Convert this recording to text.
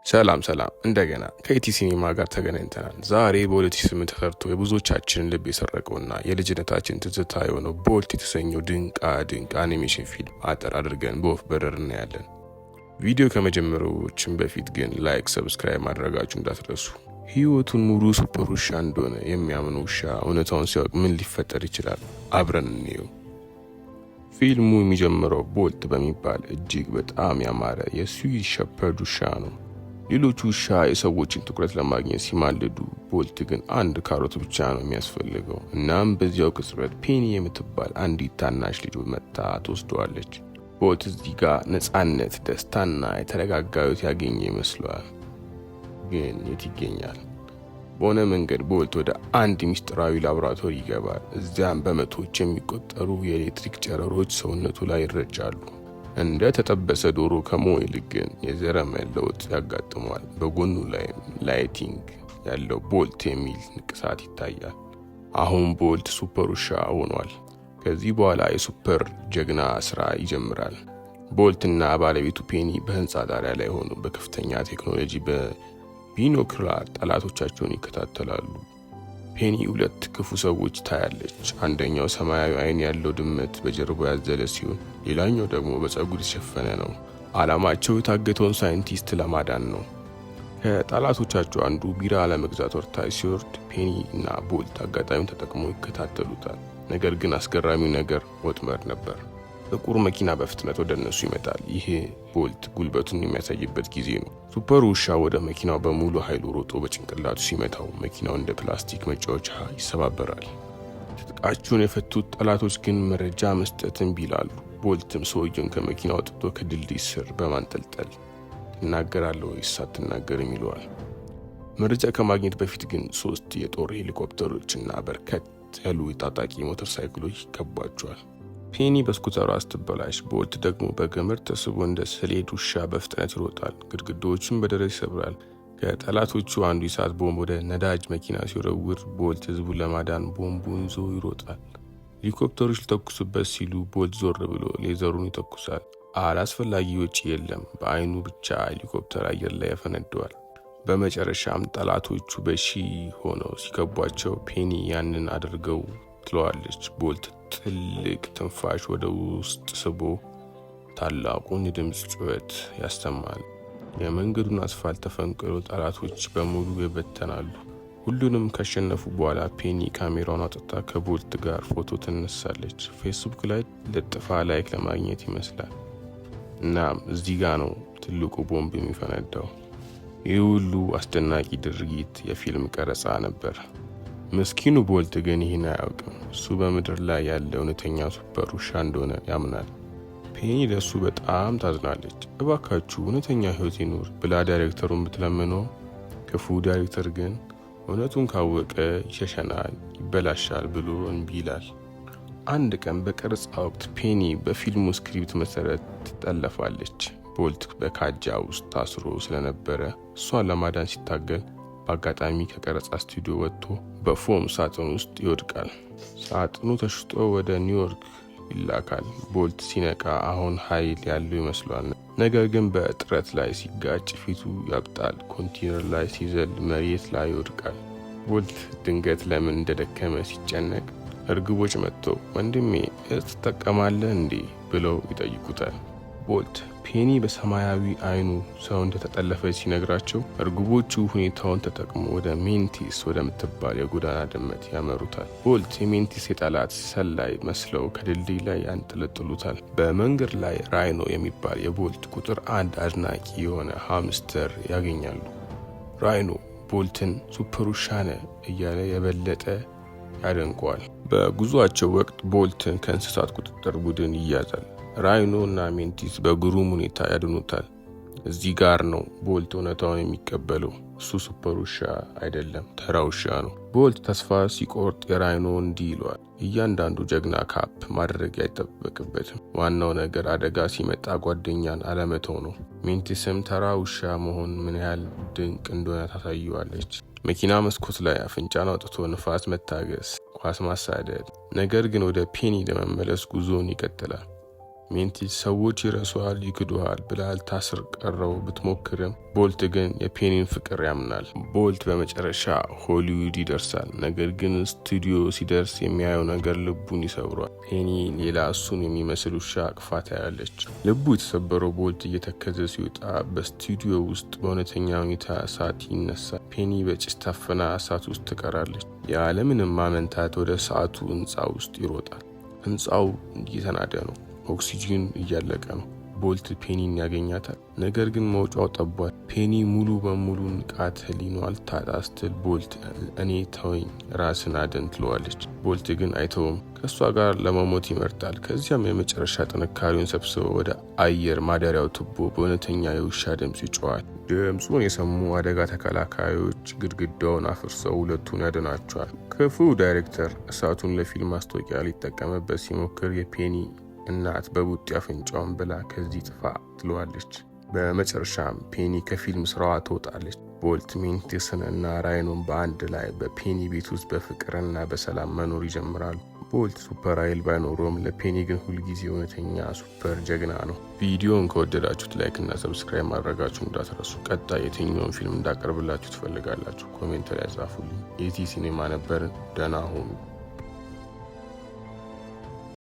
ሰላም እንደገና ከኢቲ ሲኒማ ጋር ተገናኝተናል። ዛሬ በ2008 ተሰርቶ የብዙዎቻችንን ልብ የሰረቀውና የልጅነታችን ትዝታ የሆነው ቦልት የተሰኘው ድንቅ አኒሜሽን ፊልም አጠር አድርገን በወፍ በረር እናያለን። ቪዲዮ ከመጀመሪያዎችን በፊት ግን ላይክ፣ ሰብስክራይብ ማድረጋችሁ እንዳትረሱ። ህይወቱን ሙሉ ሱፐር ውሻ እንደሆነ የሚያምን ውሻ እውነታውን ሲያውቅ ምን ሊፈጠር ይችላል? አብረን እንየው። ፊልሙ የሚጀምረው ቦልት በሚባል እጅግ በጣም ያማረ የስዊስ ሸፐርድ ውሻ ነው። ሌሎቹ ውሻ የሰዎችን ትኩረት ለማግኘት ሲማልዱ፣ ቦልት ግን አንድ ካሮት ብቻ ነው የሚያስፈልገው። እናም በዚያው ቅጽበት ፔኒ የምትባል አንዲት ታናሽ ልጅ መጥታ ትወስደዋለች። ቦልት እዚህ ጋር ነፃነት፣ ደስታና የተረጋጋ ሕይወት ያገኘ ይመስለዋል። ግን የት ይገኛል? በሆነ መንገድ ቦልት ወደ አንድ ሚስጥራዊ ላቦራቶሪ ይገባል። እዚያም በመቶዎች የሚቆጠሩ የኤሌክትሪክ ጨረሮች ሰውነቱ ላይ ይረጫሉ። እንደ ተጠበሰ ዶሮ ከመሆን ይልቅ ግን የዘረመል ለውጥ ያጋጥመዋል። በጎኑ ላይም ላይቲንግ ያለው ቦልት የሚል ንቅሳት ይታያል። አሁን ቦልት ሱፐር ውሻ ሆኗል። ከዚህ በኋላ የሱፐር ጀግና ስራ ይጀምራል። ቦልትና ባለቤቱ ፔኒ በህንፃ ጣሪያ ላይ ሆኑ በከፍተኛ ቴክኖሎጂ በቢኖክላር ጠላቶቻቸውን ይከታተላሉ። ፔኒ ሁለት ክፉ ሰዎች ታያለች። አንደኛው ሰማያዊ አይን ያለው ድመት በጀርባው ያዘለ ሲሆን፣ ሌላኛው ደግሞ በፀጉር የተሸፈነ ነው። ዓላማቸው የታገተውን ሳይንቲስት ለማዳን ነው። ከጠላቶቻቸው አንዱ ቢራ ለመግዛት ወርታች ሲወርድ፣ ፔኒ እና ቦልት አጋጣሚውን ተጠቅመው ይከታተሉታል። ነገር ግን አስገራሚው ነገር ወጥመድ ነበር። ጥቁር መኪና በፍጥነት ወደ እነሱ ይመጣል። ይሄ ቦልት ጉልበቱን የሚያሳይበት ጊዜ ነው። ሱፐር ውሻ ወደ መኪናው በሙሉ ኃይሉ ሮጦ በጭንቅላቱ ሲመታው መኪናው እንደ ፕላስቲክ መጫወቻ ይሰባበራል። ትጥቃቸውን የፈቱት ጠላቶች ግን መረጃ መስጠት እምቢ ይላሉ። ቦልትም ሰውየውን ከመኪናው አውጥቶ ከድልድይ ስር በማንጠልጠል ትናገራለህ ወይስ አትናገርም ይለዋል። መረጃ ከማግኘት በፊት ግን 3 የጦር ሄሊኮፕተሮችና በርከት ያሉ የታጣቂ ሞተር ሳይክሎች ይከቧቸዋል። ፔኒ በስኩተሯ ስትበላሽ፣ ቦልት ደግሞ በገመድ ተስቦ እንደ ሰሌድ ውሻ በፍጥነት ይሮጣል። ግድግዳዎችን በደረት ይሰብራል። ከጠላቶቹ አንዱ የእሳት ቦምብ ወደ ነዳጅ መኪና ሲወረውር፣ ቦልት ህዝቡን ለማዳን ቦምቡን ይዞ ይሮጣል። ሄሊኮፕተሮች ሊተኩሱበት ሲሉ ቦልት ዞር ብሎ ሌዘሩን ይተኩሳል። አላስፈላጊ ወጪ የለም። በአይኑ ብቻ ሄሊኮፕተር አየር ላይ ያፈነደዋል። በመጨረሻም ጠላቶቹ በሺ ሆነው ሲከቧቸው ፔኒ ያንን አድርገው ትለዋለች። ቦልት ትልቅ ትንፋሽ ወደ ውስጥ ስቦ ታላቁን የድምፅ ጩኸት ያሰማል። የመንገዱን አስፋልት ተፈንቅሎ ጠላቶች በሙሉ ይበተናሉ። ሁሉንም ካሸነፉ በኋላ ፔኒ ካሜራውን አውጥታ ከቦልት ጋር ፎቶ ትነሳለች። ፌስቡክ ላይ ለጥፋ ላይክ ለማግኘት ይመስላል። እናም እዚህ ጋ ነው ትልቁ ቦምብ የሚፈነዳው። ይህ ሁሉ አስደናቂ ድርጊት የፊልም ቀረጻ ነበር። ምስኪኑ ቦልት ግን ይህን አያውቅም። እሱ በምድር ላይ ያለ እውነተኛ ሱፐር ውሻ እንደሆነ ያምናል። ፔኒ ለሱ በጣም ታዝናለች። እባካችሁ እውነተኛ ህይወት ይኑር ብላ ዳይሬክተሩን ብትለምነው፣ ክፉ ዳይሬክተር ግን እውነቱን ካወቀ ይሸሸናል፣ ይበላሻል ብሎ እንቢ ይላል። አንድ ቀን በቀረጻ ወቅት ፔኒ በፊልሙ ስክሪፕት መሰረት ትጠለፋለች። ቦልት በካጃ ውስጥ ታስሮ ስለነበረ እሷን ለማዳን ሲታገል በአጋጣሚ ከቀረጻ ስቱዲዮ ወጥቶ በፎም ሳጥን ውስጥ ይወድቃል። ሳጥኑ ተሽጦ ወደ ኒውዮርክ ይላካል። ቦልት ሲነቃ አሁን ኃይል ያለው ይመስሏል። ነገር ግን በጥረት ላይ ሲጋጭ ፊቱ ያብጣል። ኮንቴነር ላይ ሲዘል መሬት ላይ ይወድቃል። ቦልት ድንገት ለምን እንደደከመ ሲጨነቅ እርግቦች መጥተው ወንድሜ ትጠቀማለህ እንዴ ብለው ይጠይቁታል። ቦልት ፔኒ በሰማያዊ አይኑ ሰው እንደተጠለፈች ሲነግራቸው እርግቦቹ ሁኔታውን ተጠቅሞ ወደ ሜንቲስ ወደምትባል የጎዳና ድመት ያመሩታል። ቦልት የሜንቲስ የጠላት ሰላይ መስለው ከድልድይ ላይ ያንጠለጥሉታል። በመንገድ ላይ ራይኖ የሚባል የቦልት ቁጥር 1 አድናቂ የሆነ ሃምስተር ያገኛሉ። ራይኖ ቦልትን ሱፐር ውሻ ነህ እያለ የበለጠ ያደንቀዋል። በጉዟቸው ወቅት ቦልትን ከእንስሳት ቁጥጥር ቡድን ይያዛል። ራይኖ እና ሜንቲስ በግሩም ሁኔታ ያድኑታል። እዚህ ጋር ነው ቦልት እውነታውን የሚቀበለው። እሱ ሱፐር ውሻ አይደለም፣ ተራ ውሻ ነው። ቦልት ተስፋ ሲቆርጥ የራይኖ እንዲህ ይለዋል፣ እያንዳንዱ ጀግና ካፕ ማድረግ አይጠበቅበትም። ዋናው ነገር አደጋ ሲመጣ ጓደኛን አለመተው ነው። ሜንቲስም ተራ ውሻ መሆን ምን ያህል ድንቅ እንደሆነ ታሳየዋለች። መኪና መስኮት ላይ አፍንጫን አውጥቶ ንፋስ መታገስ፣ ኳስ ማሳደድ። ነገር ግን ወደ ፔኒ ለመመለስ ጉዞውን ይቀጥላል። ሜንቲስ ሰዎች ይረሷል ይክዱሃል ብላ ልታስር ቀረው ብትሞክርም ቦልት ግን የፔኒን ፍቅር ያምናል። ቦልት በመጨረሻ ሆሊውድ ይደርሳል። ነገር ግን ስቱዲዮ ሲደርስ የሚያየው ነገር ልቡን ይሰብሯል። ፔኒ ሌላ እሱን የሚመስል ውሻ አቅፋ ታያለች። ልቡ የተሰበረው ቦልት እየተከዘ ሲወጣ በስቱዲዮ ውስጥ በእውነተኛ ሁኔታ እሳት ይነሳል። ፔኒ በጭስ ታፈና እሳት ውስጥ ትቀራለች። ያለምንም ማመንታት ወደ እሳቱ ህንፃ ውስጥ ይሮጣል። ህንፃው እየተናደ ነው። ኦክሲጂን እያለቀ ነው። ቦልት ፔኒን ያገኛታል። ነገር ግን መውጫው ጠቧል። ፔኒ ሙሉ በሙሉ ንቃተ ህሊናዋን ልታጣ ስትል ቦልት እኔ ተወኝ ራስን አድን ትለዋለች። ቦልት ግን አይተውም። ከእሷ ጋር ለመሞት ይመርጣል። ከዚያም የመጨረሻ ጥንካሬውን ሰብስበው ወደ አየር ማደሪያው ቱቦ በእውነተኛ የውሻ ድምፅ ይጮዋል። ድምፁን የሰሙ አደጋ ተከላካዮች ግድግዳውን አፍርሰው ሁለቱን ያድናቸዋል። ክፉ ዳይሬክተር እሳቱን ለፊልም ማስታወቂያ ሊጠቀምበት ሲሞክር የፔኒ እናት በቡጢ አፍንጫውን ብላ ከዚህ ጥፋ ትለዋለች። በመጨረሻም ፔኒ ከፊልም ስራዋ ትወጣለች። ቦልት ሜንቲስን እና ራይኖን በአንድ ላይ በፔኒ ቤት ውስጥ በፍቅርና በሰላም መኖር ይጀምራሉ። ቦልት ሱፐር ኃይል ባይኖረውም ለፔኒ ግን ሁልጊዜ እውነተኛ ሱፐር ጀግና ነው። ቪዲዮን ከወደዳችሁት ላይክ እና ሰብስክራይብ ማድረጋችሁ እንዳትረሱ። ቀጣይ የትኛውን ፊልም እንዳቀርብላችሁ ትፈልጋላችሁ? ኮሜንት ላይ ጻፉልኝ። ኢቲ ሲኔማ ነበርን። ደህና ሁኑ።